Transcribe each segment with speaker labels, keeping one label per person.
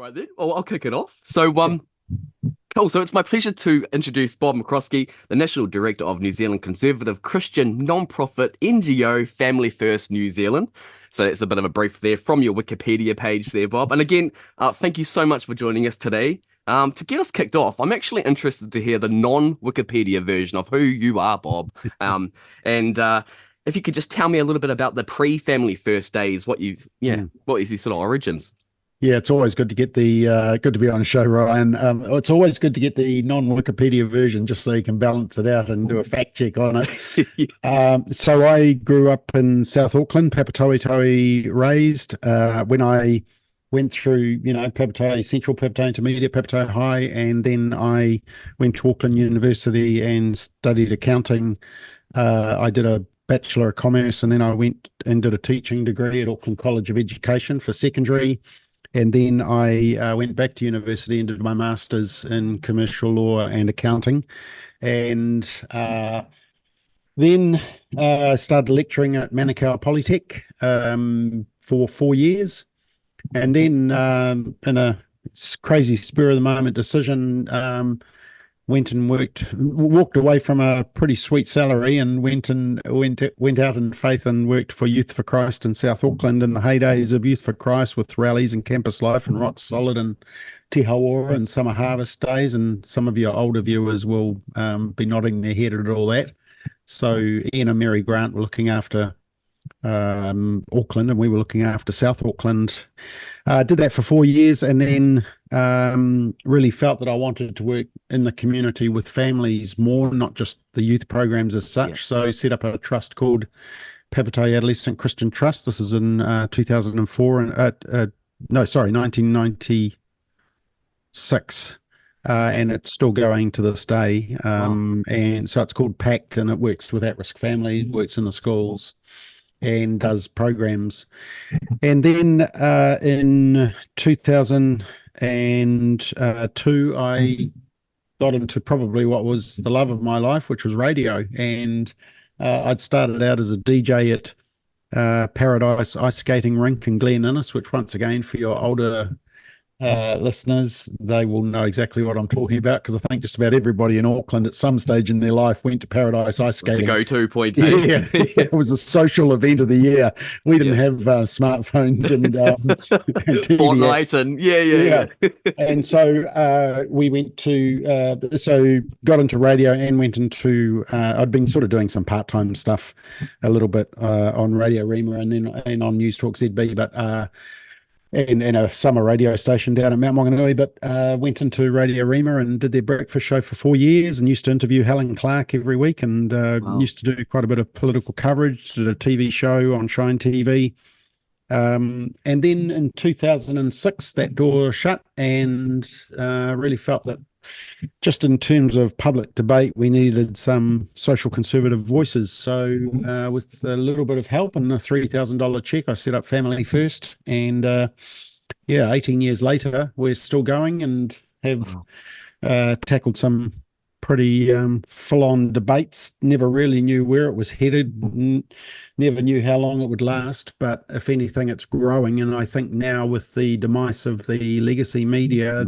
Speaker 1: right then. Well, I'll kick it off. Cool. So it's my pleasure to introduce Bob McCoskrie, the National Director of New Zealand Conservative Christian non-profit NGO Family First New Zealand. So that's a bit of a brief there from your Wikipedia page there, Bob. And again, thank you so much for joining us today. To get us kicked off, I'm actually interested to hear the non-Wikipedia version of who you are, Bob. And if you could just tell me a little bit about the pre-Family First days, what is your sort of origins?
Speaker 2: Yeah, it's always good to get the good to be on the show, Ryan. It's always good to get the non-Wikipedia version just so you can balance it out and do a fact check on it. So I grew up in South Auckland, Papatoetoe raised. When I went through, Papatoe Central, Papatoe Intermediate, Papatoe High, and then I went to Auckland University and studied accounting. I did a Bachelor of Commerce, and then I went and did a teaching degree at Auckland College of Education for secondary. And then I went back to university and did my master's in commercial law and accounting. And then I started lecturing at Manukau Polytech for 4 years. And then in a crazy spur of the moment decision, went and walked away from a pretty sweet salary and went out in faith and worked for Youth for Christ in South Auckland in the heydays of Youth for Christ with rallies and campus life and Rock Solid and Te Hauora and summer harvest days. And some of your older viewers will be nodding their head at all that. So Ian and Mary Grant were looking after Auckland, and we were looking after South Auckland. Did that for 4 years, and then really felt that I wanted to work in the community with families more, not just the youth programs as such. Yeah. So set up a trust called Papatoe Adolescent Christian Trust. This is in 2004, and 1996. And it's still going to this day. And so it's called PACT, and it works with at-risk families, works in the schools, and does programs. And then in 2002, I got into probably what was the love of my life, which was radio. And I'd started out as a DJ at Paradise Ice Skating Rink in Glen Innes, which once again, for your older listeners, they will know exactly what I'm talking about, because I think just about everybody in Auckland at some stage in their life went to Paradise Ice Skating.
Speaker 1: The go-to point.
Speaker 2: Yeah, it was a social event of the year. We didn't have smartphones and TV.
Speaker 1: Fortnite and yeah.
Speaker 2: And so we went to got into radio and went into I'd been sort of doing some part-time stuff a little bit on Radio Rema and on News Talk ZB, but in a summer radio station down at Mount Maunganui, but went into Radio Rema and did their breakfast show for 4 years and used to interview Helen Clark every week, and used to do quite a bit of political coverage, did a TV show on Shine TV. And then in 2006, that door shut, and really felt that just in terms of public debate, we needed some social conservative voices. So with a little bit of help and a $3,000 check, I set up Family First. And 18 years later, we're still going and have tackled some pretty full-on debates. Never really knew where it was headed, never knew how long it would last, but if anything, it's growing. And I think now with the demise of the legacy media,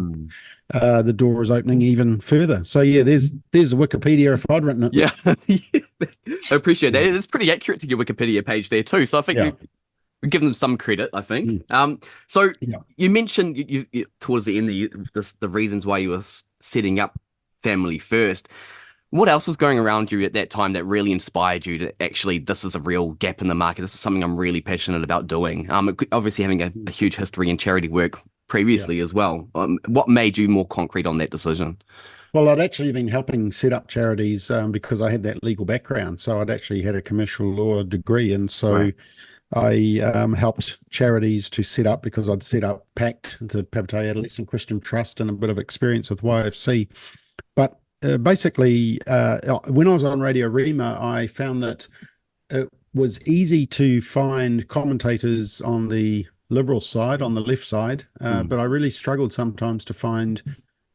Speaker 2: the door is opening even further. So there's Wikipedia if I'd written it.
Speaker 1: Yeah. I appreciate that. It's pretty accurate to your Wikipedia page there too. So I think we give them some credit, I think. You mentioned you towards the end the reasons why you were setting up Family First. What else was going around you at that time that really inspired you to actually, this is a real gap in the market, this is something I'm really passionate about doing? Obviously having a huge history in charity work previously as well. What made you more concrete on that decision?
Speaker 2: Well, I'd actually been helping set up charities because I had that legal background. So I'd actually had a commercial law degree, and so I helped charities to set up, because I'd set up PACT, the Papatoe Adolescent Christian Trust, and a bit of experience with YFC. But basically, when I was on Radio Rema, I found that it was easy to find commentators on the liberal side, on the left side, but I really struggled sometimes to find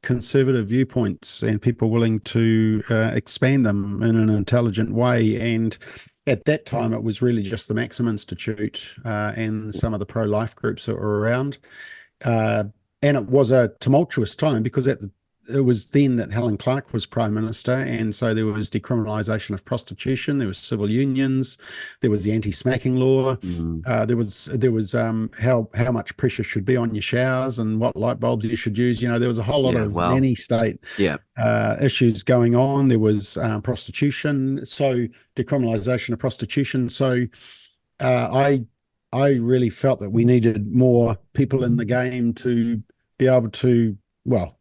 Speaker 2: conservative viewpoints and people willing to expand them in an intelligent way. And at that time, it was really just the Maxim Institute and some of the pro-life groups that were around. and it was a tumultuous time because it was then that Helen Clark was Prime Minister, and so there was decriminalisation of prostitution, there was civil unions, there was the anti-smacking law,
Speaker 1: Mm.
Speaker 2: there was how much pressure should be on your showers and what light bulbs you should use. There was a whole lot
Speaker 1: Yeah,
Speaker 2: of
Speaker 1: well,
Speaker 2: nanny state
Speaker 1: yeah,
Speaker 2: issues going on. There was prostitution, so decriminalisation of prostitution. So I really felt that we needed more people in the game to be able to, well,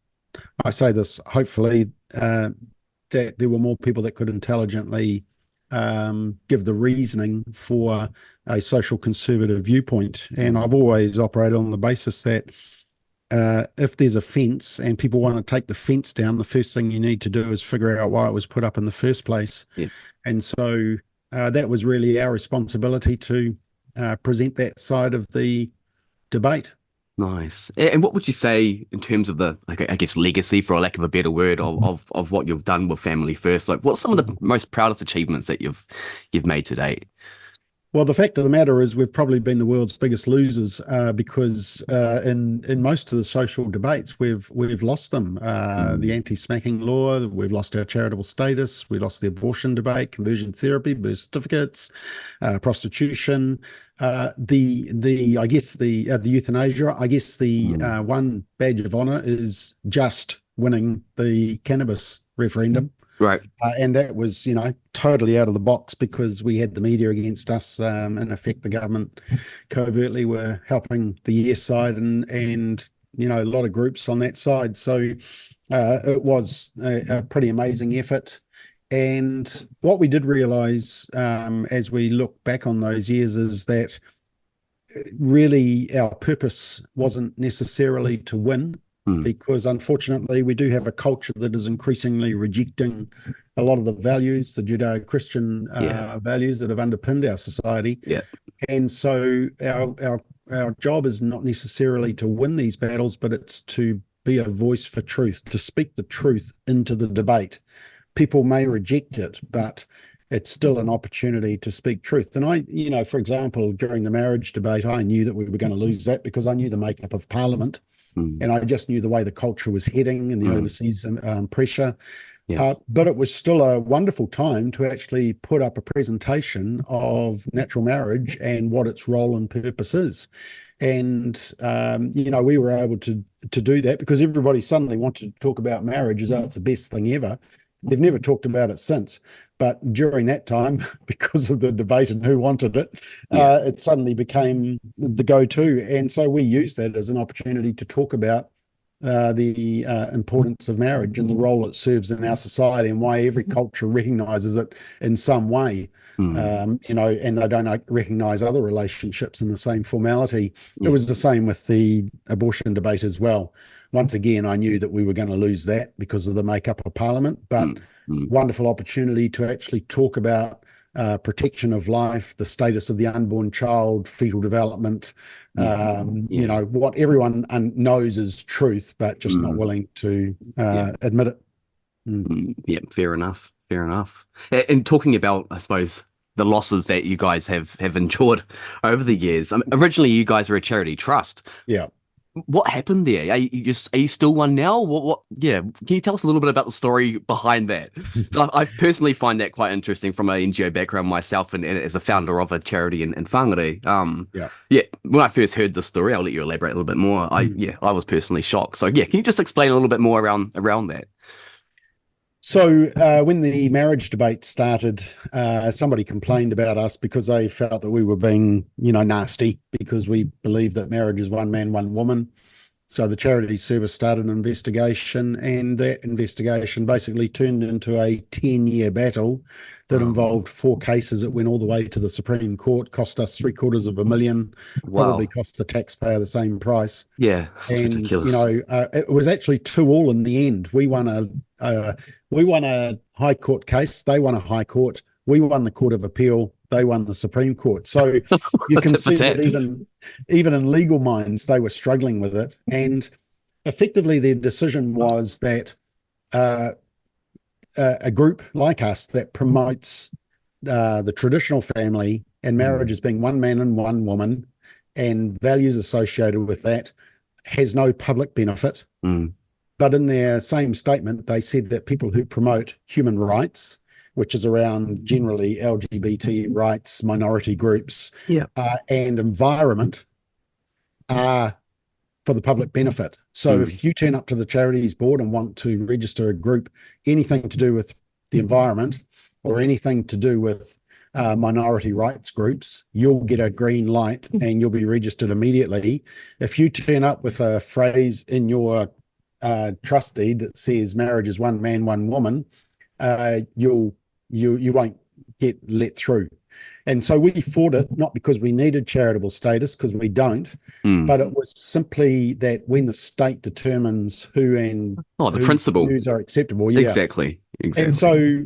Speaker 2: I say this hopefully, that there were more people that could intelligently give the reasoning for a social conservative viewpoint. And
Speaker 1: mm,
Speaker 2: I've always operated on the basis that if there's a fence and people want to take the fence down, the first thing you need to do is figure out why it was put up in the first place.
Speaker 1: yeah.
Speaker 2: And so that was really our responsibility to present that side of the debate.
Speaker 1: Nice. And what would you say in terms of the, like, I guess, legacy, for a lack of a better word, of what you've done with Family First? Like, what's some of the most proudest achievements that you've made to date?
Speaker 2: Well, the fact of the matter is we've probably been the world's biggest losers because in most of the social debates we've lost them. The anti-smacking law, we've lost our charitable status, we lost the abortion debate, conversion therapy, birth certificates, prostitution, the I guess the euthanasia. I guess the one badge of honour is just winning the cannabis referendum.
Speaker 1: Right.
Speaker 2: And that was, totally out of the box because we had the media against us. In effect, the government covertly were helping the yes side and a lot of groups on that side. So it was a pretty amazing effort. And what we did realise as we look back on those years is that really our purpose wasn't necessarily to win, because unfortunately we do have a culture that is increasingly rejecting a lot of the values, the Judeo-Christian values that have underpinned our society.
Speaker 1: Yeah.
Speaker 2: And so our job is not necessarily to win these battles, but it's to be a voice for truth, to speak the truth into the debate. People may reject it, but it's still an opportunity to speak truth. And I, for example, during the marriage debate, I knew that we were going to lose that because I knew the makeup of Parliament. And I just knew the way the culture was heading and the overseas pressure.
Speaker 1: Yeah.
Speaker 2: But it was still a wonderful time to actually put up a presentation of natural marriage and what its role and purpose is. And, we were able to do that because everybody suddenly wanted to talk about marriage as though it's the best thing ever. They've never talked about it since. But during that time, because of the debate and who wanted it, it suddenly became the go-to. And so we used that as an opportunity to talk about the importance of marriage and the role it serves in our society and why every culture recognises it in some way. And they don't recognise other relationships in the same formality. It was the same with the abortion debate as well. Once again, I knew that we were going to lose that because of the makeup of Parliament, but wonderful opportunity to actually talk about protection of life, the status of the unborn child, fetal development, what everyone knows is truth, but just not willing to admit it.
Speaker 1: Yeah, fair enough. Fair enough. And talking about, I suppose, the losses that you guys have endured over the years. Originally, you guys were a charity trust.
Speaker 2: Yeah.
Speaker 1: What happened there? Are you still one now? What? Yeah. Can you tell us a little bit about the story behind that? So I personally find that quite interesting from an NGO background myself, and as a founder of a charity in Whangarei. When I first heard the story, I'll let you elaborate a little bit more. I was personally shocked. So can you just explain a little bit more around that?
Speaker 2: So when the marriage debate started, somebody complained about us because they felt that we were being, nasty because we believed that marriage is one man, one woman. So the charity service started an investigation, and that investigation basically turned into a 10-year battle that involved 4 cases that went all the way to the Supreme Court, cost us $750,000, probably cost the taxpayer the same price.
Speaker 1: Yeah, it's ridiculous.
Speaker 2: It was actually 2-2 in the end. We won a high court case. They won a high court. We won the Court of Appeal. They won the Supreme Court. So you can see that even in legal minds, they were struggling with it. And effectively, their decision was that a group like us that promotes the traditional family and marriage as being one man and one woman and values associated with that has no public benefit.
Speaker 1: Mm.
Speaker 2: But in their same statement, they said that people who promote human rights, which is around generally LGBT rights, minority groups,
Speaker 1: Yeah.
Speaker 2: and environment, are for the public benefit. So if you turn up to the charities board and want to register a group, anything to do with the environment or anything to do with minority rights groups, you'll get a green light and you'll be registered immediately. If you turn up with a phrase in your trust deed that says marriage is one man, one woman, you won't get let through. And so we fought it, not because we needed charitable status, because we don't, but it was simply that when the state determines who and
Speaker 1: the principle
Speaker 2: views are acceptable. Yeah.
Speaker 1: Exactly.
Speaker 2: And so,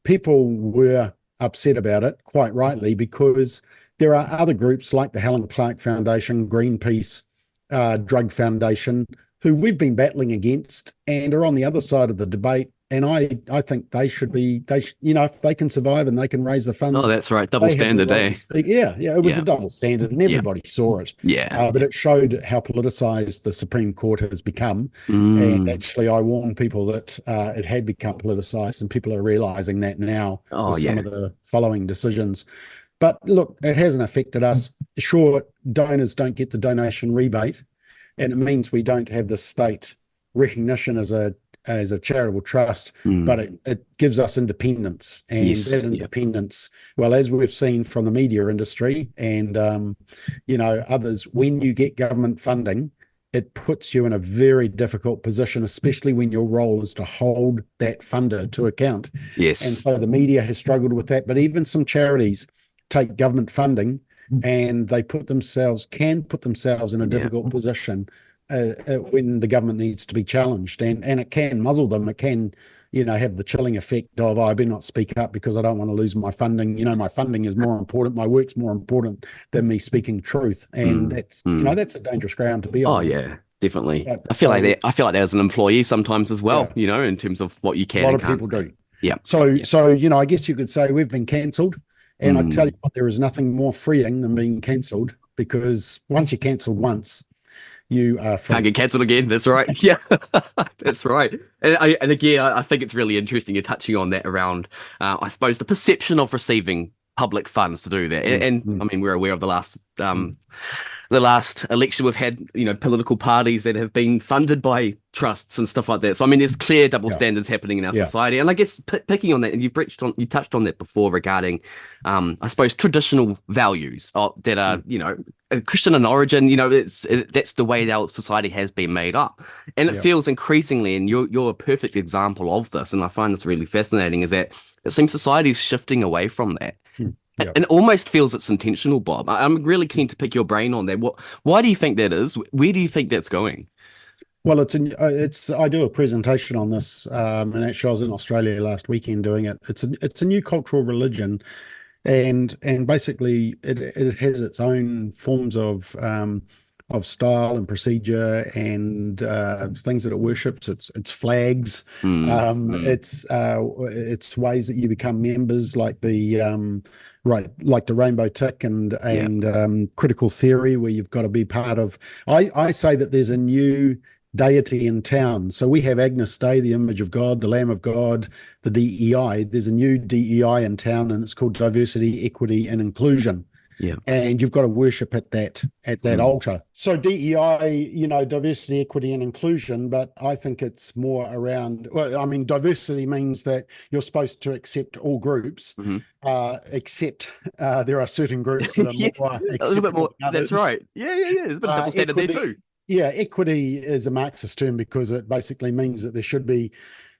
Speaker 2: people were upset about it, quite rightly, because there are other groups like the Helen Clark Foundation, Greenpeace, Drug Foundation, who we've been battling against and are on the other side of the debate. And I think they should be, if they can survive and they can raise the funds.
Speaker 1: Oh, that's right. Double standard, eh?
Speaker 2: Yeah, it was a double standard and everybody saw it.
Speaker 1: Yeah.
Speaker 2: But it showed how politicized the Supreme Court has become. And actually, I warned people that it had become politicized, and people are realizing that now with some of the following decisions. But look, it hasn't affected us. Sure, donors don't get the donation rebate, and it means we don't have the state recognition as a charitable trust, but it gives us independence. And that independence, well, as we've seen from the media industry and others, when you get government funding, it puts you in a very difficult position, especially when your role is to hold that funder to account.
Speaker 1: Yes.
Speaker 2: And so the media has struggled with that, but even some charities take government funding and they can put themselves in a difficult position when the government needs to be challenged, and it can muzzle them. It can, have the chilling effect of, I better not speak up because I don't want to lose my funding. My funding is more important. My work's more important than me speaking truth, and that's that's a dangerous ground to be on.
Speaker 1: Oh yeah, definitely. But, I feel like that as an employee sometimes as well. In terms of what you can.
Speaker 2: A lot of people do.
Speaker 1: Yeah.
Speaker 2: So I guess you could say we've been cancelled, and I tell you what, there is nothing more freeing than being cancelled, because once you're cancelled once, you are free.
Speaker 1: Can't get cancelled again. That's right. Yeah, that's right. And again, I think it's really interesting you're touching on that around, I suppose, the perception of receiving public funds to do that. And I mean, we're aware of the last election we've had, political parties that have been funded by trusts and stuff like that. So, I mean, there's clear double standards happening in our society. And I guess picking on that, and you touched on that before regarding, I suppose, traditional values that are, Christian in origin, that's the way our society has been made up. And it feels increasingly, and you're a perfect example of this, and I find this really fascinating, is that it seems society is shifting away from that. Yep. And it almost feels it's intentional, Bob. I'm really keen to pick your brain on that. Why do you think that is? Where do you think that's going?
Speaker 2: Well, I do a presentation on this, and actually I was in Australia last weekend doing it. It's a new cultural religion, and basically it has its own forms of style and procedure and things that it worships. It's flags. It's ways that you become members, like the like the rainbow tick and critical theory, where you've got to be part of. I say that there's a new deity in town. So we have Agnus Dei, the image of God, the Lamb of God, the DEI. There's a new DEI in town, and it's called diversity, equity, and inclusion. Yeah. And you've got to worship at that altar. So DEI, diversity, equity, and inclusion, but I think it's more around, diversity means that you're supposed to accept all groups, except there are certain groups that are more
Speaker 1: a little bit more. That's right. Yeah. There's a bit of double standard there too.
Speaker 2: Yeah, equity is a Marxist term because it basically means that there should be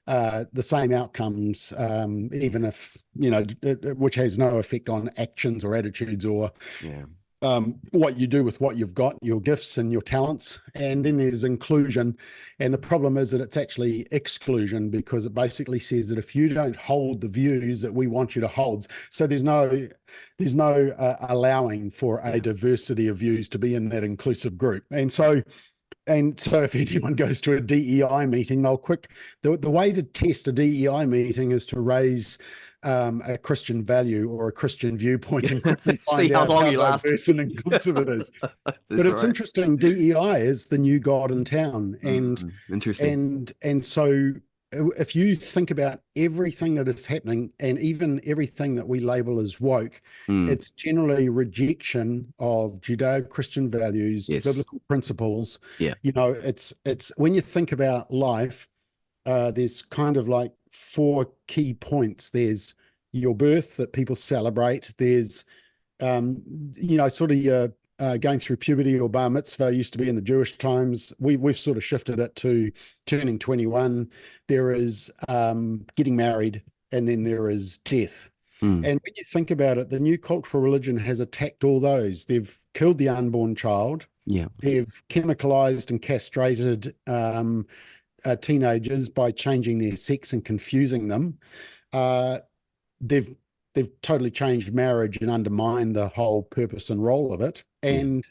Speaker 2: the same outcomes, even if, which has no effect on actions or attitudes or what you do with what you've got, your gifts and your talents. And then there's inclusion. And the problem is that it's actually exclusion, because it basically says that if you don't hold the views that we want you to hold, so there's no allowing for a diversity of views to be in that inclusive group. And so if anyone goes to a DEI meeting, the way to test a DEI meeting is to raise a Christian value or a Christian viewpoint and quickly
Speaker 1: See
Speaker 2: find
Speaker 1: how
Speaker 2: out
Speaker 1: long
Speaker 2: how
Speaker 1: you last.
Speaker 2: diverse and inclusive it is. But
Speaker 1: That's all
Speaker 2: it's
Speaker 1: right.
Speaker 2: interesting. DEI is the new god in town, and
Speaker 1: Interesting.
Speaker 2: so if you think about everything that is happening, and even everything that we label as woke,
Speaker 1: Mm,
Speaker 2: it's generally rejection of Judeo-Christian values,
Speaker 1: yes.
Speaker 2: biblical principles.
Speaker 1: Yeah.
Speaker 2: It's when you think about life, there's kind of like four key points. There's your birth that people celebrate. There's sort of your going through puberty or bar mitzvah used to be in the Jewish times. We've sort of shifted it to turning 21. There is getting married, and then there is death.
Speaker 1: Mm,
Speaker 2: And when you think about it, the new cultural religion has attacked all those. They've killed the unborn child.
Speaker 1: yeah.
Speaker 2: They've chemicalized and castrated teenagers by changing their sex and confusing them. Uh, they've totally changed marriage and undermined the whole purpose and role of it,
Speaker 1: Yeah.
Speaker 2: and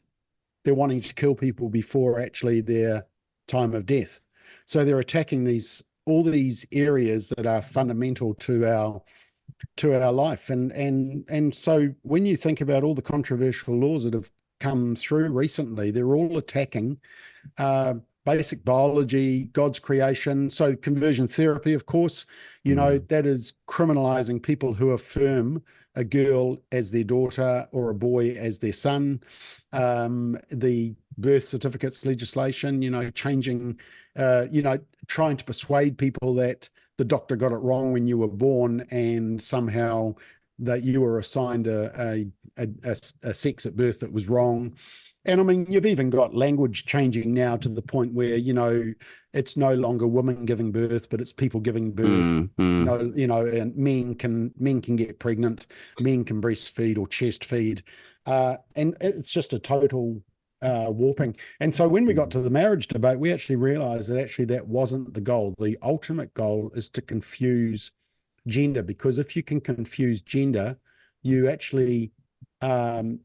Speaker 2: they're wanting to kill people before actually their time of death. So they're attacking all these areas that are fundamental to our life, and so when you think about all the controversial laws that have come through recently, they're all attacking uh, basic biology, God's creation. So conversion therapy, of course, that is criminalizing people who affirm a girl as their daughter or a boy as their son. The birth certificates legislation, changing, trying to persuade people that the doctor got it wrong when you were born, and somehow that you were assigned a sex at birth that was wrong. And I mean, you've even got language changing now to the point where, it's no longer women giving birth, but it's people giving birth.
Speaker 1: Mm, mm,
Speaker 2: And men can get pregnant, men can breastfeed or chest feed. And it's just a total warping. And so when we got to the marriage debate, we actually realized that actually that wasn't the goal. The ultimate goal is to confuse gender, because if you can confuse gender, you actually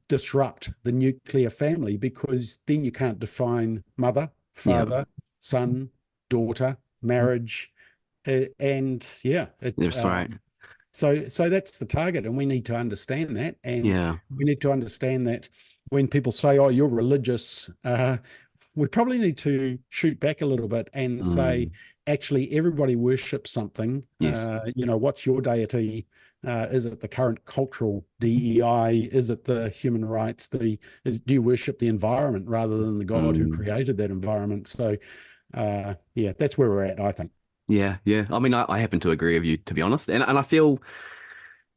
Speaker 2: disrupt the nuclear family, because then you can't define mother,
Speaker 1: yeah.
Speaker 2: father, son, daughter, marriage, and yeah,
Speaker 1: That's right.
Speaker 2: so that's the target, and we need to understand that, and
Speaker 1: Yeah.
Speaker 2: we need to understand that when people say, "Oh, you're religious," we probably need to shoot back a little bit and say,
Speaker 1: Mm,
Speaker 2: actually, everybody worships something.
Speaker 1: yes.
Speaker 2: What's your deity? Is it the current cultural DEI? Is it the human rights? Do you worship the environment rather than the God who
Speaker 1: Mm,
Speaker 2: created that environment? So, yeah, that's where we're at, I think.
Speaker 1: yeah. Yeah. I mean, I happen to agree with you, to be honest. And I feel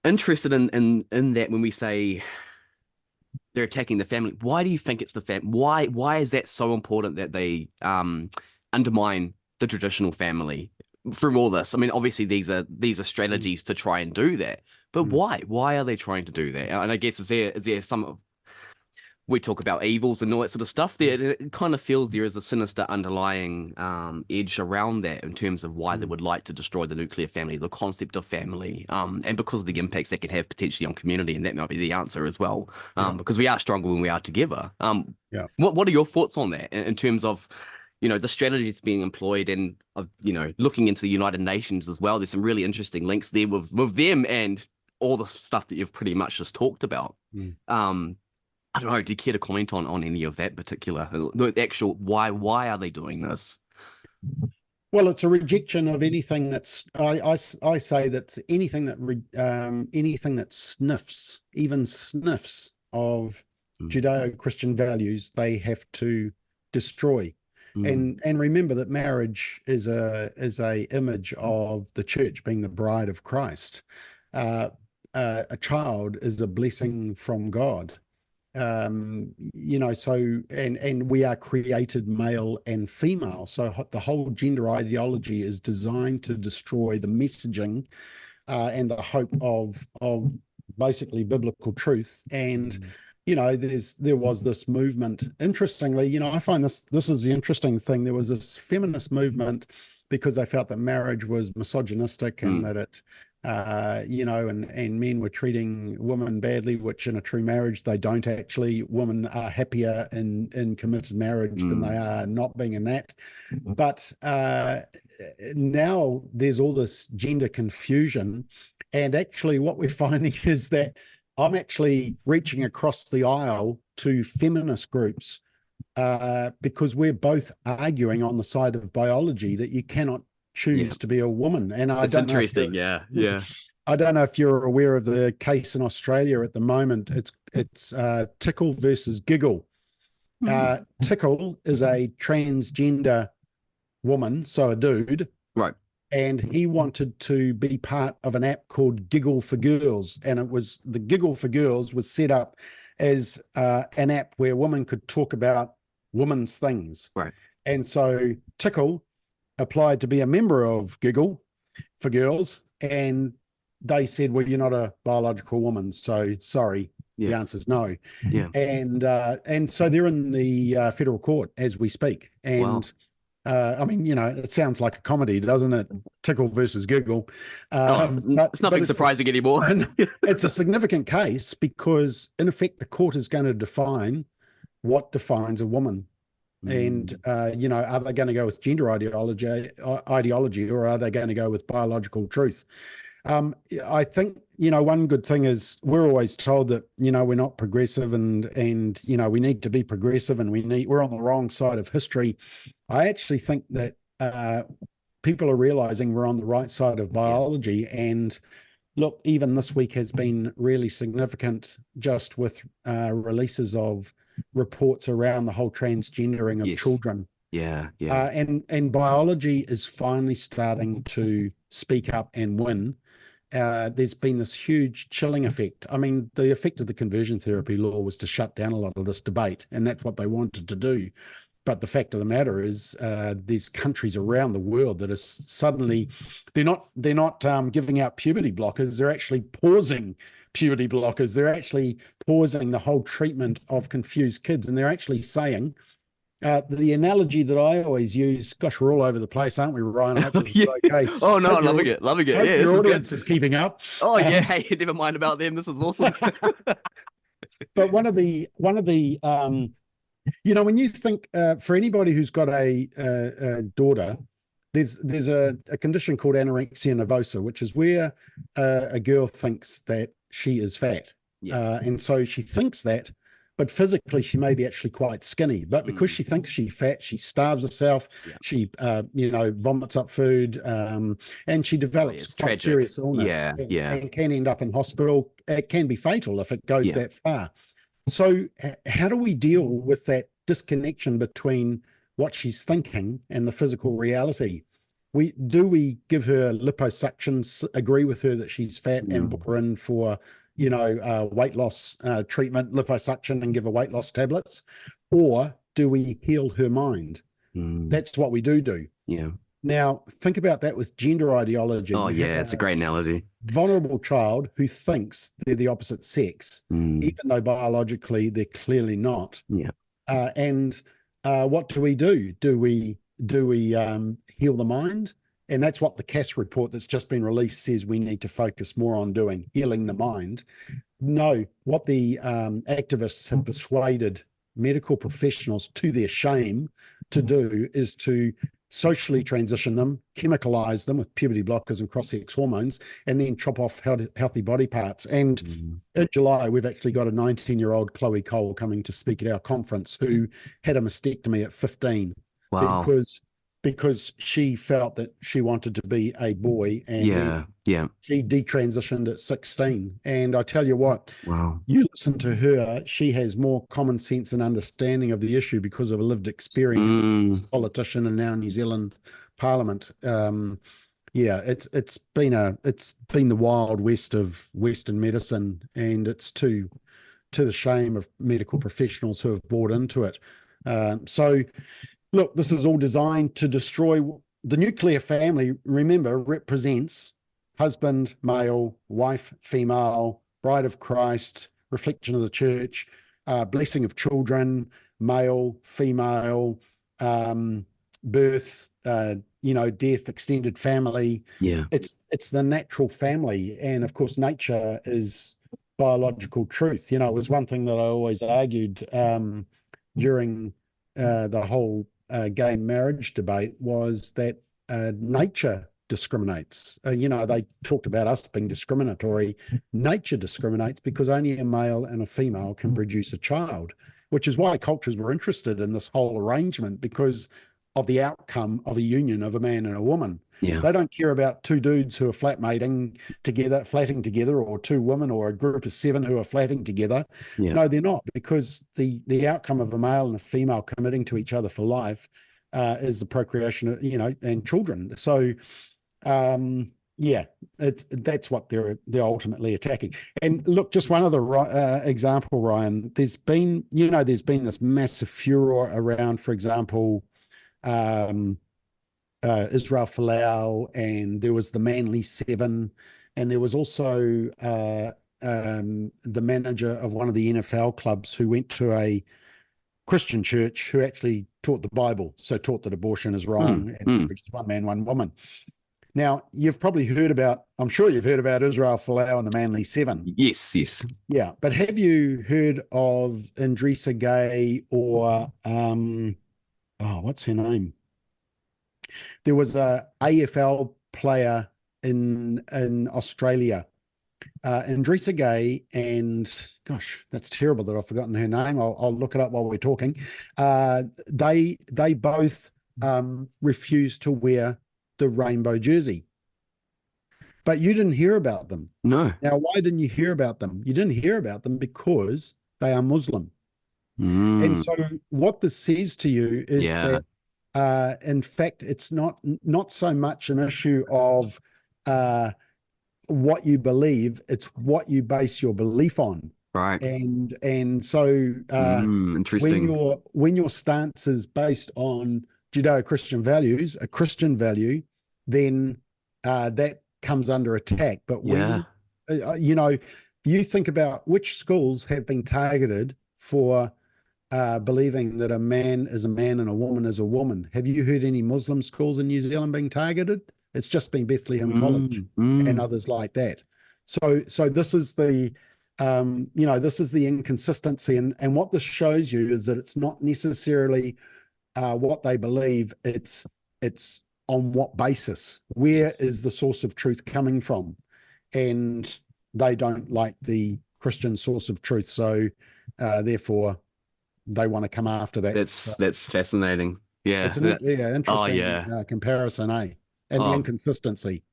Speaker 1: interested in that when we say they're attacking the family. Why do you think it's the family? Why is that so important that they undermine the traditional family from all this? I mean, obviously these are
Speaker 2: Mm.
Speaker 1: strategies to try and do that, but
Speaker 2: Mm.
Speaker 1: why? Why are they trying to do that? And I guess is there some we talk about evils and all that sort of stuff there. It kind of feels there is a sinister underlying edge around that in terms of why they
Speaker 2: Mm.
Speaker 1: would like to destroy the nuclear family, the concept of family, and because of the impacts that can have potentially on community, and that might be the answer as well,
Speaker 2: Yeah,
Speaker 1: because we are stronger when we are together.
Speaker 2: yeah.
Speaker 1: What are your thoughts on that in terms of the strategies being employed and looking into the United Nations as well? There's some really interesting links there with them and all the stuff that you've pretty much just talked about.
Speaker 2: Mm.
Speaker 1: Um, I don't know. Do you care to comment on any of that particular, the actual why are they doing this?
Speaker 2: Well, it's a rejection of anything that's. I say that's anything anything that sniffs, even sniffs of
Speaker 1: Mm,
Speaker 2: Judeo-Christian values, they have to destroy.
Speaker 1: mm,
Speaker 2: And remember that marriage is a image of the church being the bride of Christ. Uh, a child is a blessing from God. So and we are created male and female, so the whole gender ideology is designed to destroy the messaging and the hope of basically biblical truth. And there was this movement, interestingly, I find this is the interesting thing. There was this feminist movement because they felt that marriage was misogynistic, and
Speaker 1: mm,
Speaker 2: that it and men were treating women badly, which in a true marriage they don't actually. Women are happier in committed marriage than they
Speaker 1: mm,
Speaker 2: are not being in that. But now there's all this gender confusion, And actually what we're finding is that I'm actually reaching across the aisle to feminist groups because we're both arguing on the side of biology that you cannot
Speaker 1: Yeah.
Speaker 2: choose to be a woman. And
Speaker 1: It's interesting. Yeah. Yeah.
Speaker 2: I don't know if you're aware of the case in Australia at the moment. It's Tickle versus Giggle. Tickle is a transgender woman, so a dude,
Speaker 1: Right.
Speaker 2: and he wanted to be part of an app called Giggle for Girls, and it was the Giggle for Girls was set up as an app where women could talk about women's things.
Speaker 1: Right.
Speaker 2: And so Tickle applied to be a member of Giggle for Girls, and they said, well, you're not a biological woman, so sorry, the answer's no.
Speaker 1: Yeah.
Speaker 2: And so they're in the federal court as we speak. And I mean, it sounds like a comedy, doesn't it? Tickle versus Giggle.
Speaker 1: It's nothing surprising anymore.
Speaker 2: It's a significant case because, in effect, the court is going to define what defines a woman. And, are they going to go with gender ideology, or are they going to go with biological truth? I think, one good thing is we're always told that, we're not progressive and we need to be progressive and we're on the wrong side of history. I actually think that people are realizing we're on the right side of biology. And look, even this week has been really significant just with releases of reports around the whole transgendering of children.
Speaker 1: Yeah.
Speaker 2: And biology is finally starting to speak up and win. There's been this huge chilling effect. I mean, the effect of the conversion therapy law was to shut down a lot of this debate, and that's what they wanted to do. But the fact of the matter is, there's countries around the world that are suddenly, they're not giving out puberty blockers. They're actually pausing puberty blockers. They're actually pausing the whole treatment of confused kids, and they're actually saying, the analogy that I always use, gosh, we're all over the place, aren't we, Ryan? I hope this is okay.
Speaker 1: Oh, no, loving it.
Speaker 2: Hope
Speaker 1: Yeah,
Speaker 2: your audience is keeping up.
Speaker 1: Oh, yeah. Hey, never mind about them. This is awesome.
Speaker 2: But one of the when you think, for anybody who's got a daughter, there's a condition called anorexia nervosa, which is where a girl thinks that she is fat. And so she thinks that, but physically she may be actually quite skinny. But because she thinks she's fat, she starves herself. She, vomits up food, and she develops quite serious illness. And can end up in hospital. It can be fatal if it goes that far. So how do we deal with that disconnection between what she's thinking and the physical reality? Do we give her liposuctions, agree with her that she's fat and book her in for weight loss treatment, liposuction, and give her weight loss tablets? Or do we heal her mind? That's what we do.
Speaker 1: Yeah.
Speaker 2: Now, think about that with gender ideology.
Speaker 1: Oh, yeah, it's a great analogy.
Speaker 2: Vulnerable child who thinks they're the opposite sex, even though biologically they're clearly not.
Speaker 1: Yeah.
Speaker 2: And what do we do? Do we heal the mind? And that's what the Cass report that's just been released says we need to focus more on doing, healing the mind. No, what the activists have persuaded medical professionals, to their shame, to do is to socially transition them, chemicalize them with puberty blockers and cross-sex hormones, and then chop off healthy body parts. And in July, we've actually got a 19-year-old Chloe Cole coming to speak at our conference who had a mastectomy at 15.
Speaker 1: Wow.
Speaker 2: Because she felt that she wanted to be a boy, and she detransitioned at 16. And I tell you what, you listen to her, she has more common sense and understanding of the issue because of a lived experience, politician in our New Zealand Parliament. It's been the wild west of Western medicine, and it's to the shame of medical professionals who have bought into it. Look, this is all designed to destroy the nuclear family. Remember, represents husband, male, wife, female, bride of Christ, reflection of the church, blessing of children, male, female, birth, death, extended family.
Speaker 1: Yeah.
Speaker 2: It's the natural family. And of course, nature is biological truth. It was one thing that I always argued during the whole gay marriage debate was that nature discriminates. They talked about us being discriminatory. Nature discriminates because only a male and a female can produce a child, which is why cultures were interested in this whole arrangement, because of the outcome of a union of a man and a woman.
Speaker 1: Yeah.
Speaker 2: They don't care about two dudes who are flatting together, or two women, or a group of 7 who are flatting together.
Speaker 1: Yeah.
Speaker 2: No, they're not, because the outcome of a male and a female committing to each other for life is the procreation of, and children. So, that's what they're ultimately attacking. And look, just one other example, Ryan. There's been this massive furor around, for example, Israel Folau, and there was the Manly Seven, and there was also the manager of one of the NFL clubs who went to a Christian church who actually taught the Bible, so taught that abortion is wrong, and it's one man, one woman. Now, I'm sure you've heard about Israel Folau and the Manly Seven.
Speaker 1: Yes.
Speaker 2: Yeah, but have you heard of Indrisa Gay or what's her name? There was a AFL player in Australia, Indrisa Gay, and gosh, that's terrible that I've forgotten her name. I'll look it up while we're talking. They both refused to wear the rainbow jersey, but you didn't hear about them.
Speaker 1: No.
Speaker 2: Now, why didn't you hear about them? You didn't hear about them because they are Muslim. And so what this says to you is that in fact, it's not so much an issue of what you believe, it's what you base your belief on.
Speaker 1: Right.
Speaker 2: And so
Speaker 1: interesting.
Speaker 2: when your stance is based on Judeo-Christian values, a Christian value, then that comes under attack. But when you think about which schools have been targeted for believing that a man is a man and a woman is a woman. Have you heard any Muslim schools in New Zealand being targeted? It's just been Bethlehem College and others like that. So this is the this is the inconsistency, and what this shows you is that it's not necessarily what they believe. It's on what basis. Where is the source of truth coming from? And they don't like the Christian source of truth, so therefore they want to come after that.
Speaker 1: That's fascinating. Yeah,
Speaker 2: it's an interesting comparison, and the inconsistency.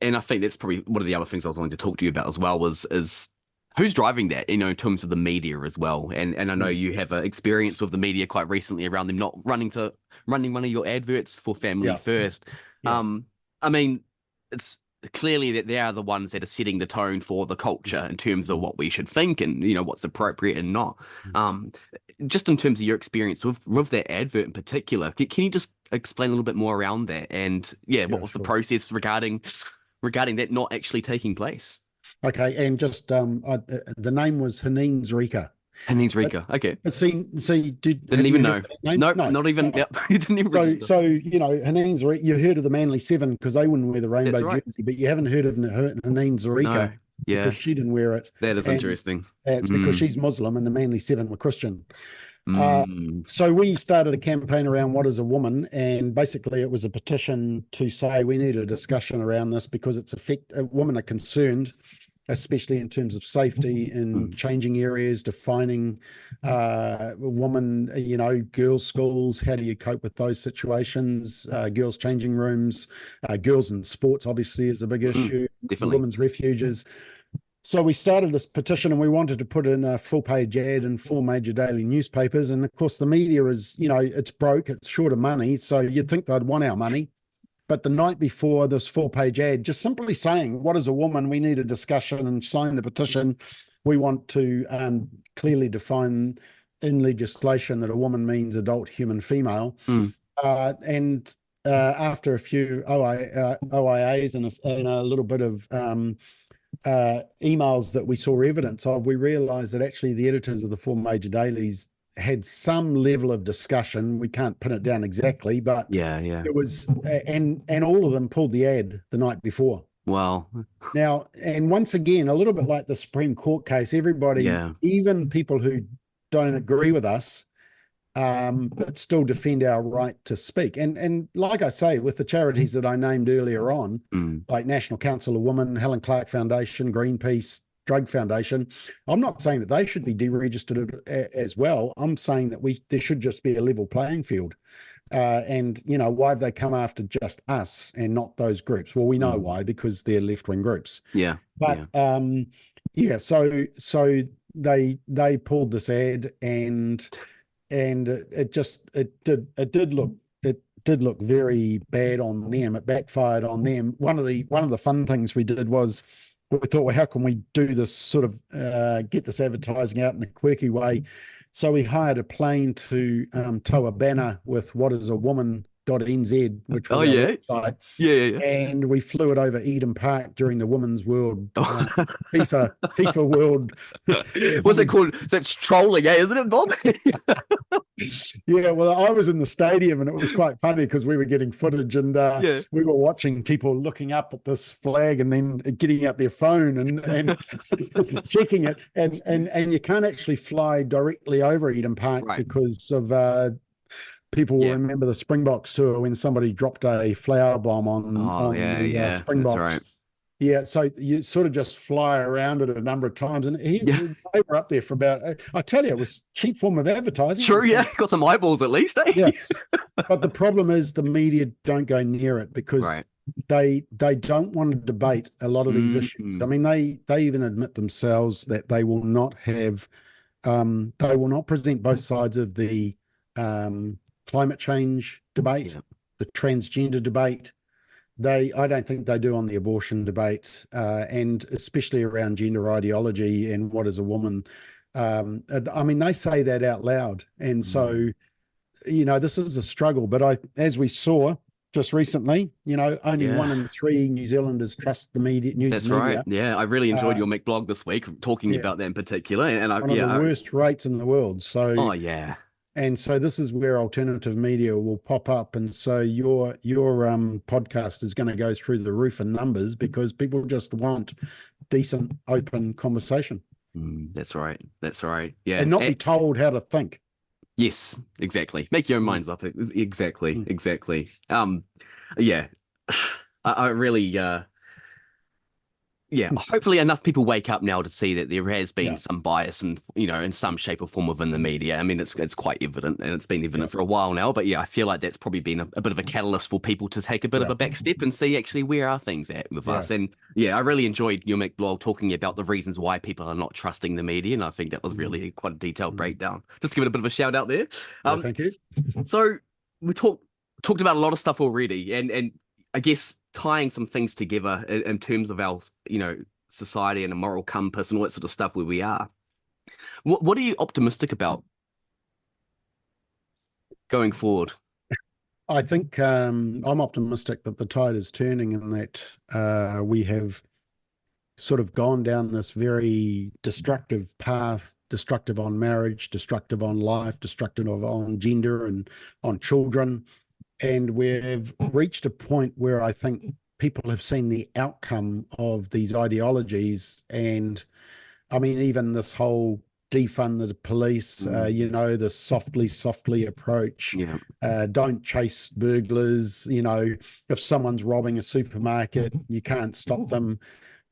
Speaker 1: And I think that's probably one of the other things I was wanting to talk to you about as well is who's driving that, in terms of the media as well. And I know you have an experience with the media quite recently around them not running one of your adverts for Family First.
Speaker 2: Yeah.
Speaker 1: I mean, it's clearly that they are the ones that are setting the tone for the culture in terms of what we should think and what's appropriate and not. Just in terms of your experience with that advert in particular, can you just explain a little bit more around that? And what was the process regarding that not actually taking place?
Speaker 2: Okay, and just the name was Haneen Zrika.
Speaker 1: Haneen Zrika, okay.
Speaker 2: But see,
Speaker 1: didn't even know. No, not even. Yep, you didn't even register.
Speaker 2: So Haneen Zrika, you heard of the Manly Seven because they wouldn't wear the rainbow jersey, but you haven't heard of Haneen Zrika because she didn't wear it.
Speaker 1: That is interesting.
Speaker 2: It's because she's Muslim and the Manly Seven were Christian. So we started a campaign around what is a woman, and basically it was a petition to say we need a discussion around this because women are concerned, especially in terms of safety in changing areas, defining woman, girls' schools, how do you cope with those situations, girls' changing rooms, girls in sports obviously is a big issue,
Speaker 1: definitely.
Speaker 2: Women's refuges. So we started this petition and we wanted to put in a full-page ad in 4 major daily newspapers, and of course the media is, it's broke, it's short of money, so you'd think they'd want our money. But the night before this full-page ad, just simply saying, what is a woman? We need a discussion and sign the petition. We want to clearly define in legislation that a woman means adult human female. And after a few OIAs and a little bit of emails that we saw evidence of, we realised that actually the editors of the 4 major dailies had some level of discussion. We can't pin it down exactly, but it was, and all of them pulled the ad the night before.
Speaker 1: Wow.
Speaker 2: Now, and once again, a little bit like the Supreme Court case, everybody, even people who don't agree with us, but still defend our right to speak. And like I say, with the charities that I named earlier on, like National Council of Women, Helen Clark Foundation, Greenpeace, Drug Foundation, I'm not saying that they should be deregistered as well. I'm saying that there should just be a level playing field. And, you know, why have they come after just us and not those groups? Well, we know why, because they're left-wing groups.
Speaker 1: Yeah.
Speaker 2: But so they pulled this ad, and it did look very bad on them. It backfired on them. One of the fun things we did was we thought, well, how can we do this sort of get this advertising out in a quirky way? So we hired a plane to tow a banner with "What is a woman.nz," which was our website.
Speaker 1: Yeah.
Speaker 2: And we flew it over Eden Park during the Women's World FIFA World.
Speaker 1: What's it called? That's trolling, isn't it, Bob?
Speaker 2: Yeah, well, I was in the stadium, and it was quite funny because we were getting footage, and we were watching people looking up at this flag and then getting out their phone and checking it, and you can't actually fly directly over Eden Park because of people will remember the Springboks tour when somebody dropped a flower bomb on the Springboks.
Speaker 1: That's right.
Speaker 2: Yeah, so you sort of just fly around it a number of times, and they were up there for about. I tell you, it was a cheap form of advertising.
Speaker 1: Sure, got some eyeballs at least, eh?
Speaker 2: Yeah, but the problem is the media don't go near it because they don't want to debate a lot of these issues. I mean, they even admit themselves that they will not have, they will not present both sides of the climate change debate, the transgender debate. I don't think they do on the abortion debate, and especially around gender ideology and what is a woman. I mean, they say that out loud. And so, you know, this is a struggle. But as we saw just recently, you know, only 1 in 3 New Zealanders trust the media.
Speaker 1: That's right. Yeah, I really enjoyed your McBlog this week, talking about that in particular. And
Speaker 2: one of the worst rates in the world. So, and so this is where alternative media will pop up. And so your podcast is going to go through the roof in numbers because people just want decent, open conversation.
Speaker 1: That's right. That's right. Yeah.
Speaker 2: And not be told how to think.
Speaker 1: Yes, exactly. Make your own minds up. Exactly. Exactly. Yeah. I really, hopefully enough people wake up now to see that there has been some bias and, you know, in some shape or form within the media. I mean, it's quite evident, and it's been evident for a while now, but I feel like that's probably been a bit of a catalyst for people to take a bit of a back step and see actually where are things at with us. And I really enjoyed your McBlog talking about the reasons why people are not trusting the media, and I think that was really quite a detailed breakdown. Just give it a bit of a shout out there.
Speaker 2: Thank you.
Speaker 1: So we talked about a lot of stuff already, and I guess tying some things together in terms of our, you know, society and a moral compass and all that sort of stuff where we are. What are you optimistic about going forward?
Speaker 2: I think I'm optimistic that the tide is turning and that we have sort of gone down this very destructive path, destructive on marriage, destructive on life, destructive on gender and on children. And we've reached a point where I think people have seen the outcome of these ideologies. And I mean, even this whole defund the police, you know, the softly approach, don't chase burglars, you know, if someone's robbing a supermarket, you can't stop them.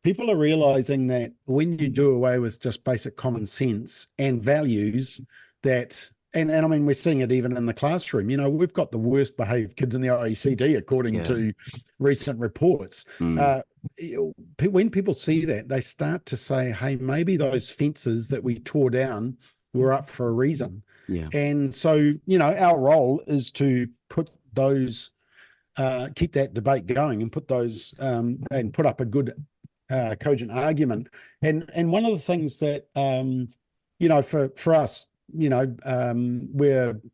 Speaker 2: People are realizing that when you do away with just basic common sense and values that, and I mean, we're seeing it even in the classroom. You know, we've got the worst behaved kids in the OECD, according to recent reports. When people see that, they start to say, hey, maybe those fences that we tore down were up for a reason. And so, you know, our role is to put those, keep that debate going and put those, and put up a good, cogent argument. And one of the things that, you know, for us, you know,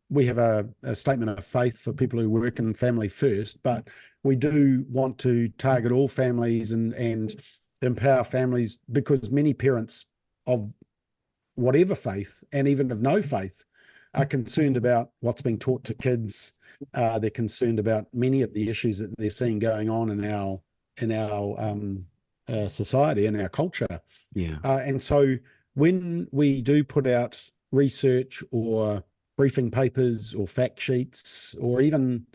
Speaker 2: we have a statement of faith for people who work in family first, but we do want to target all families and empower families, because many parents of whatever faith and even of no faith are concerned about what's being taught to kids. They're concerned about many of the issues that they're seeing going on in our society and our culture. And so when we do put out research or briefing papers or fact sheets or even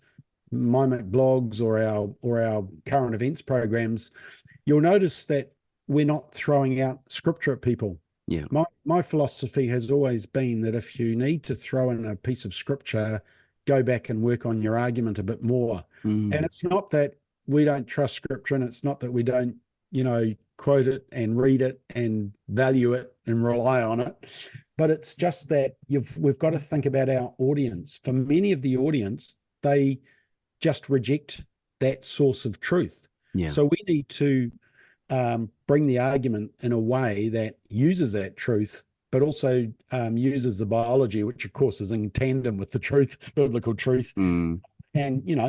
Speaker 2: MyMac blogs or our current events programs, you'll notice that we're not throwing out scripture at people.
Speaker 1: Yeah.
Speaker 2: My philosophy has always been that if you need to throw in a piece of scripture, go back and work on your argument a bit more. And it's not that we don't trust scripture, and it's not that we don't, quote it and read it and value it and rely on it, but it's just that we've got to think about our audience. For many of the audience, they just reject that source of truth.
Speaker 1: Yeah.
Speaker 2: So we need to bring the argument in a way that uses that truth, but also uses the biology, which of course is in tandem with the truth, biblical truth. And,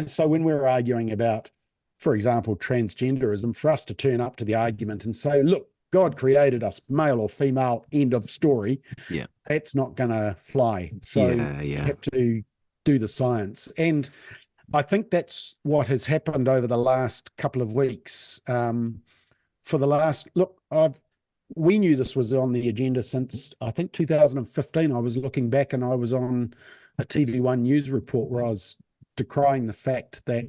Speaker 2: so when we're arguing about, for example, transgenderism, for us to turn up to the argument and say, look, God created us male or female, end of story.
Speaker 1: Yeah.
Speaker 2: That's not going to fly. So you have to do the science. And I think that's what has happened over the last couple of weeks. We knew this was on the agenda since, I think, 2015. I was looking back and I was on a TV1 news report where I was decrying the fact that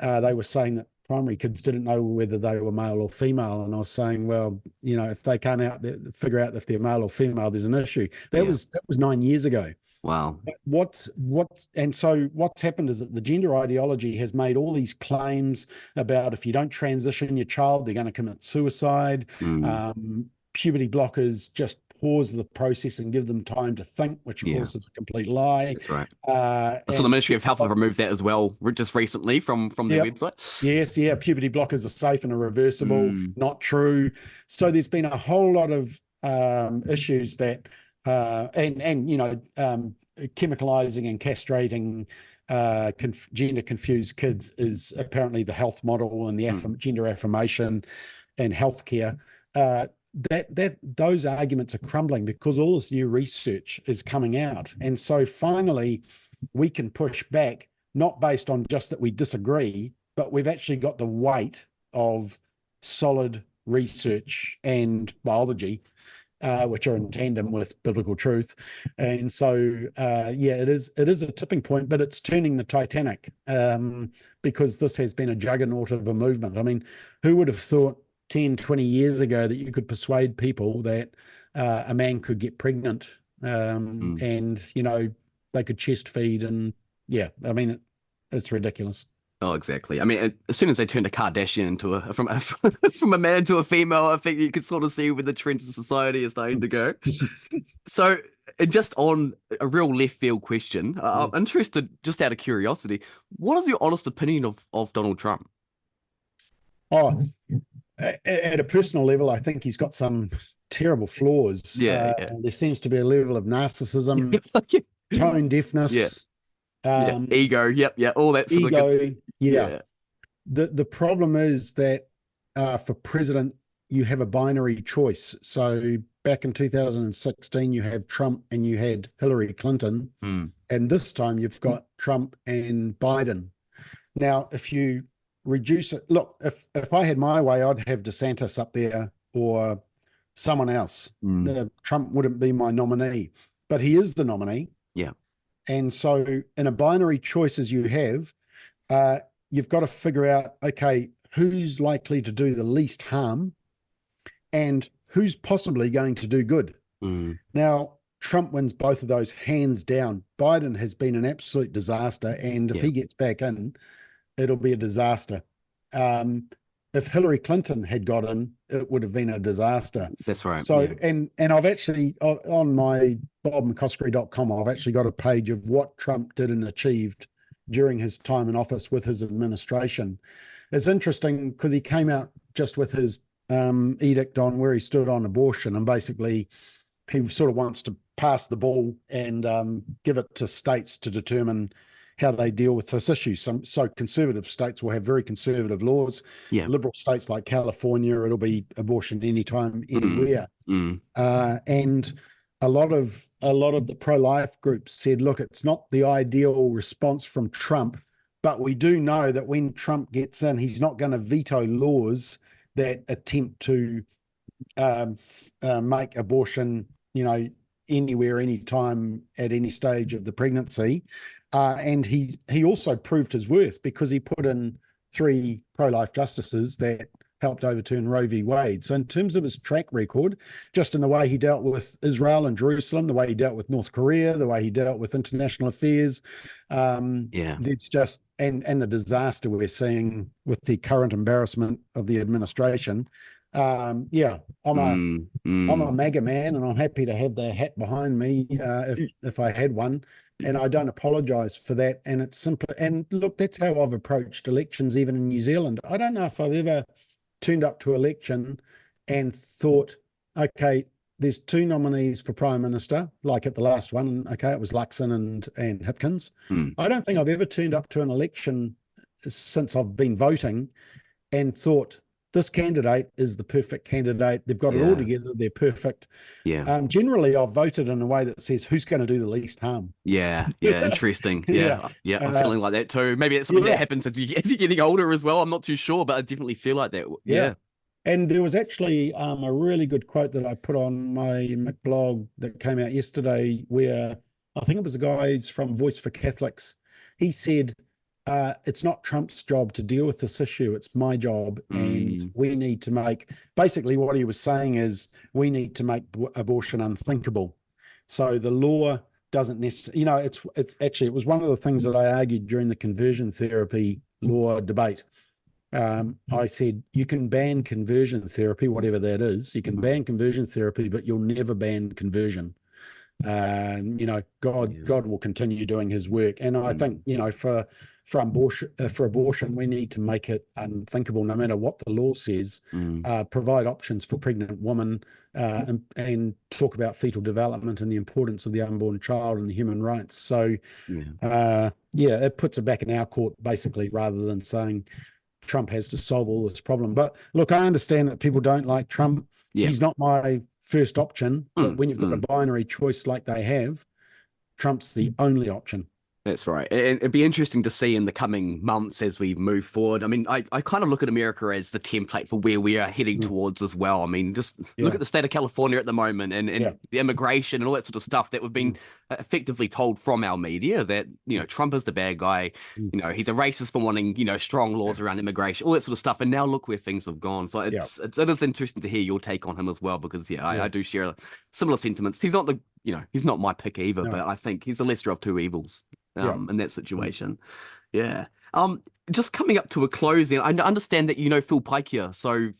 Speaker 2: they were saying that primary kids didn't know whether they were male or female. And I was saying, well, if they can't figure out if they're male or female, there's an issue. That was 9 years ago.
Speaker 1: Wow.
Speaker 2: What's happened is that the gender ideology has made all these claims about if you don't transition your child, they're going to commit suicide. Puberty blockers just pause the process and give them time to think, which of course is a complete lie.
Speaker 1: That's right. So the Ministry of Health have removed that as well just recently from their website.
Speaker 2: Yes, puberty blockers are safe and are reversible. Not true. So there's been a whole lot of issues that chemicalizing and castrating gender confused kids is apparently the health model, and the gender affirmation and healthcare. Those arguments are crumbling because all this new research is coming out, and so finally we can push back, not based on just that we disagree, but we've actually got the weight of solid research and biology, which are in tandem with biblical truth. And so, it is a tipping point, but it's turning the Titanic, because this has been a juggernaut of a movement. I mean, who would have thought 10, 20 years ago that you could persuade people that a man could get pregnant and, they could chest feed, and it's ridiculous.
Speaker 1: Oh, exactly. I mean, as soon as they turned a Kardashian from a man to a female, I think you could sort of see where the trends of society is starting to go. So, just on a real left field question, I'm interested, just out of curiosity, what is your honest opinion of Donald Trump?
Speaker 2: Oh, at a personal level, I think he's got some terrible flaws. There seems to be a level of narcissism, tone deafness.
Speaker 1: Ego, all that sort
Speaker 2: of The problem is that for president, you have a binary choice. So back in 2016, you have Trump and you had Hillary Clinton, and this time you've got Trump and Biden. Now, if you reduce it, look, if I had my way, I'd have DeSantis up there or someone else. Trump wouldn't be my nominee, but he is the nominee.
Speaker 1: Yeah.
Speaker 2: And so in a binary choices you have, you've got to figure out, okay, who's likely to do the least harm and who's possibly going to do good. Now, Trump wins both of those hands down. Biden has been an absolute disaster, and if he gets back in, it'll be a disaster. If Hillary Clinton had got in, it would have been a disaster.
Speaker 1: That's right.
Speaker 2: So, and I've actually, on my bobmccoskrie.com, I've actually got a page of what Trump did and achieved during his time in office with his administration. It's interesting because he came out just with his edict on where he stood on abortion, and basically he sort of wants to pass the ball and give it to states to determine how they deal with this issue. So conservative states will have very conservative laws. Liberal states like California, it'll be abortion anytime, anywhere. And a lot of the pro-life groups said, look, it's not the ideal response from Trump, but we do know that when Trump gets in, he's not going to veto laws that attempt to make abortion, anywhere, anytime, at any stage of the pregnancy. And he also proved his worth because he put in 3 pro-life justices that helped overturn Roe v. Wade. So in terms of his track record, just in the way he dealt with Israel and Jerusalem, the way he dealt with North Korea, the way he dealt with international affairs, it's just, and the disaster we're seeing with the current embarrassment of the administration. I'm a MAGA man, and I'm happy to have the hat behind me if I had one. And I don't apologise for that. And it's simple. And look, that's how I've approached elections, even in New Zealand. I don't know if I've ever turned up to election and thought, okay, there's 2 nominees for Prime Minister, like at the last one. Okay, it was Luxon and Hipkins. I don't think I've ever turned up to an election since I've been voting and thought, this candidate is the perfect candidate. They've got it all together. They're perfect. Generally, I've voted in a way that says who's going to do the least harm.
Speaker 1: Interesting. I'm feeling like that too. Maybe it's something that happens as you're getting older as well. I'm not too sure, but I definitely feel like that.
Speaker 2: And there was actually a really good quote that I put on my blog that came out yesterday, where I think it was the guys from Voice for Catholics. He said, it's not Trump's job to deal with this issue. It's my job. And we need to make, basically what he was saying is we need to make abortion unthinkable. So the law doesn't necessarily, it's actually, it was one of the things that I argued during the conversion therapy law debate. I said, you can ban conversion therapy, whatever that is. You can ban conversion therapy, but you'll never ban conversion. God will continue doing his work. And I think, for abortion, we need to make it unthinkable, no matter what the law says. Provide options for pregnant women, and talk about fetal development and the importance of the unborn child and the human rights. So, it puts it back in our court, basically, rather than saying Trump has to solve all this problem. But look, I understand that people don't like Trump. He's not my first option, but when you've got a binary choice like they have, Trump's the only option.
Speaker 1: That's right. It'd be interesting to see in the coming months as we move forward. I mean, I kind of look at America as the template for where we are heading towards as well. I mean, just look at the state of California at the moment and the immigration and all that sort of stuff that we've been effectively told from our media that, Trump is the bad guy. He's a racist for wanting, strong laws around immigration, all that sort of stuff. And now look where things have gone. So it is interesting to hear your take on him as well, because, I do share similar sentiments. He's not he's not my pick either, but I think he's the lesser of 2 evils. In that situation. Just coming up to a closing, I understand that Phil Pike here. So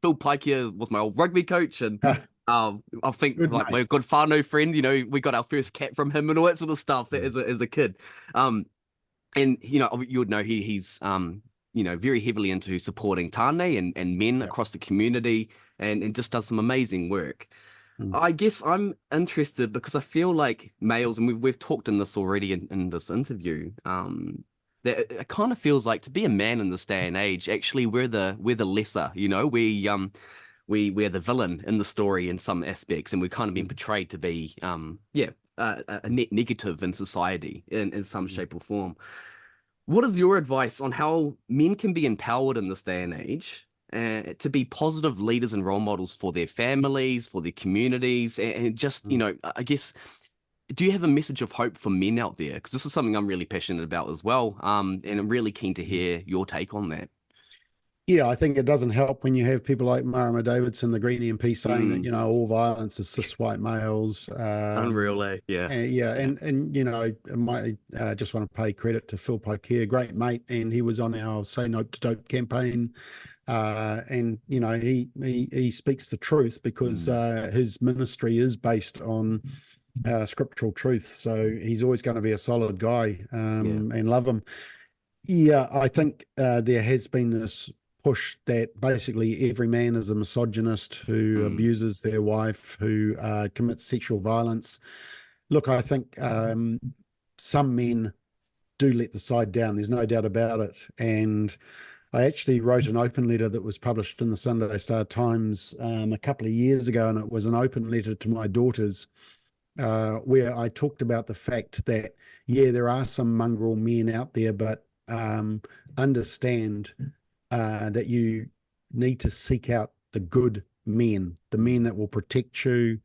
Speaker 1: Phil Pike here was my old rugby coach, and I think my good whānau friend, we got our first cap from him and all that sort of stuff as a kid. And you would know he's very heavily into supporting tāne and men across the community, and just does some amazing work. I guess I'm interested because I feel like males, and we've talked in this already in this interview, that it kind of feels like to be a man in this day and age, actually we're the lesser, we're the villain in the story in some aspects, and we've kind of been portrayed to be a net negative in society in some shape or form. What is your advice on how men can be empowered in this day and age? To be positive leaders and role models for their families, for their communities, and just, I guess, do you have a message of hope for men out there? Because this is something I'm really passionate about as well, and I'm really keen to hear your take on that.
Speaker 2: Yeah, I think it doesn't help when you have people like Marama Davidson, the Green MP, saying that, all violence is cis white males.
Speaker 1: Unreal, eh?
Speaker 2: And I might just want to pay credit to Phil Pike here, great mate, and he was on our Say No to Dope campaign. And he speaks the truth because his ministry is based on scriptural truth. So he's always going to be a solid guy, and love him. Yeah, I think there has been this push that basically every man is a misogynist who abuses their wife, who commits sexual violence. Look, I think some men do let the side down. There's no doubt about it. And I actually wrote an open letter that was published in the Sunday Star Times a couple of years ago, and it was an open letter to my daughters, where I talked about the fact that, there are some mongrel men out there, but understand that you need to seek out the good men, the men that will protect you,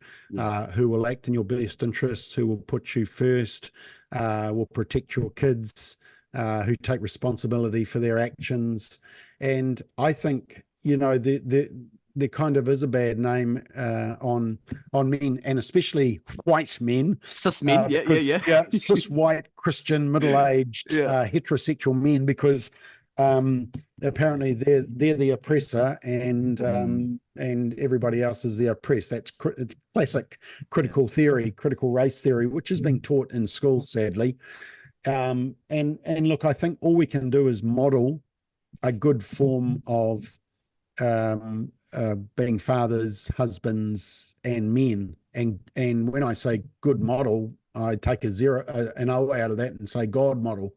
Speaker 2: who will act in your best interests, who will put you first, will protect your kids, who take responsibility for their actions. And I think, there kind of is a bad name on men, and especially white men.
Speaker 1: Cis men,
Speaker 2: Cis white Christian middle-aged heterosexual men, because apparently they're the oppressor, and everybody else is the oppressed. That's classic critical theory, critical race theory, which is being taught in school, sadly. And look, I think all we can do is model a good form of being fathers, husbands, and men. And when I say good model, I take an O out of that and say God model,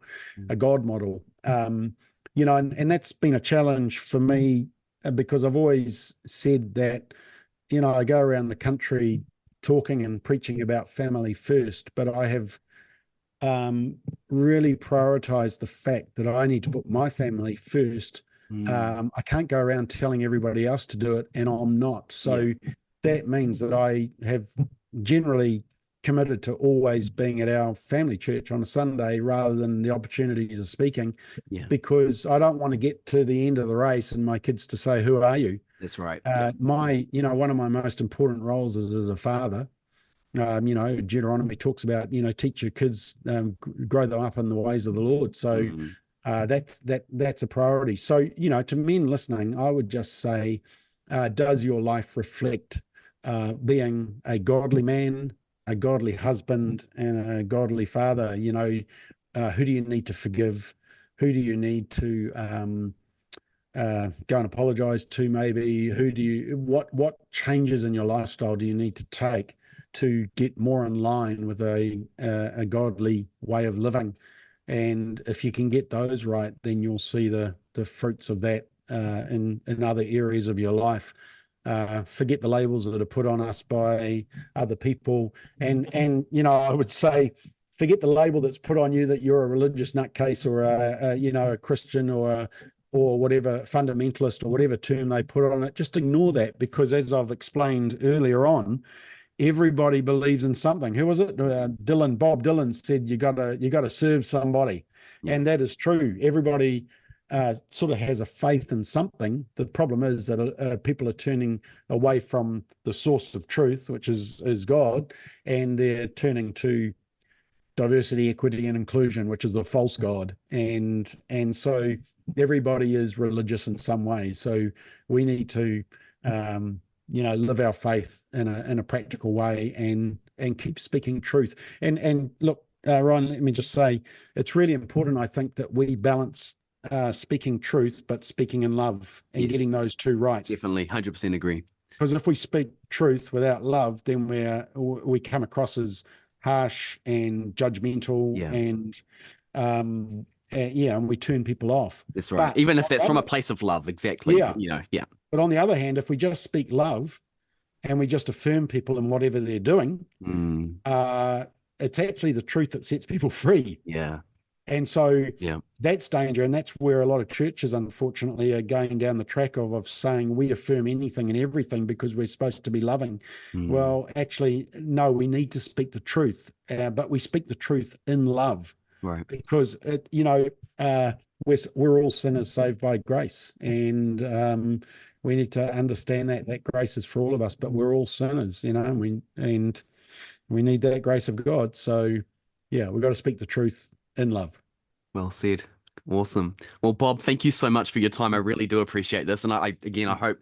Speaker 2: a God model. And that's been a challenge for me, because I've always said that, I go around the country talking and preaching about family first, but I have really prioritized the fact that I need to put my family first. I can't go around telling everybody else to do it, and I'm not. So that means that I have generally committed to always being at our family church on a Sunday rather than the opportunities of speaking, because I don't want to get to the end of the race and my kids to say, "Who are you?"
Speaker 1: That's right.
Speaker 2: One of my most important roles is as a father. Deuteronomy talks about, teach your kids, grow them up in the ways of the Lord. So that's a priority. So, to men listening, I would just say, does your life reflect being a godly man, a godly husband, and a godly father? Who do you need to forgive? Who do you need to go and apologize to? Maybe what changes in your lifestyle do you need to take to get more in line with a godly way of living? And if you can get those right, then you'll see the fruits of that in other areas of your life. Forget the labels that are put on us by other people, and I would say, forget the label that's put on you that you're a religious nutcase, or a Christian, or whatever, fundamentalist, or whatever term they put on it. Just ignore that, because as I've explained earlier on, everybody believes in something. Who was it? Bob Dylan said, you gotta serve somebody. And that is true. Everybody sort of has a faith in something. The problem is that people are turning away from the source of truth, which is God, and they're turning to diversity, equity, and inclusion, which is a false God. And so everybody is religious in some way. So we need to live our faith in a practical way, and keep speaking truth. And look, Ryan, let me just say, it's really important, I think, that we balance speaking truth, but speaking in love, and getting those two right.
Speaker 1: Definitely, 100% agree. Because
Speaker 2: if we speak truth without love, then we come across as harsh and judgmental, and we turn people off.
Speaker 1: That's right. But even if that's from a place of love, exactly.
Speaker 2: But on the other hand, if we just speak love and we just affirm people in whatever they're doing, it's actually the truth that sets people free. And so that's danger. And that's where a lot of churches, unfortunately, are going down the track of saying we affirm anything and everything because we're supposed to be loving. Well, actually, no, we need to speak the truth, but we speak the truth in love.
Speaker 1: Right.
Speaker 2: Because, we're all sinners saved by grace. And we need to understand that grace is for all of us, but we're all sinners, and we need that grace of God. So, we've got to speak the truth in love.
Speaker 1: Well said. Awesome. Well, Bob, thank you so much for your time. I really do appreciate this. And I hope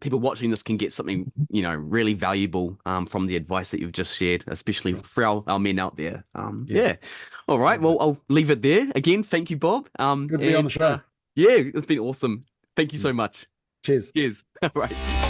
Speaker 1: people watching this can get something, really valuable from the advice that you've just shared, especially for our men out there. All right. Well, I'll leave it there. Again, thank you, Bob.
Speaker 2: Good to be on the show.
Speaker 1: It's been awesome. Thank you so much.
Speaker 2: Cheers.
Speaker 1: All right.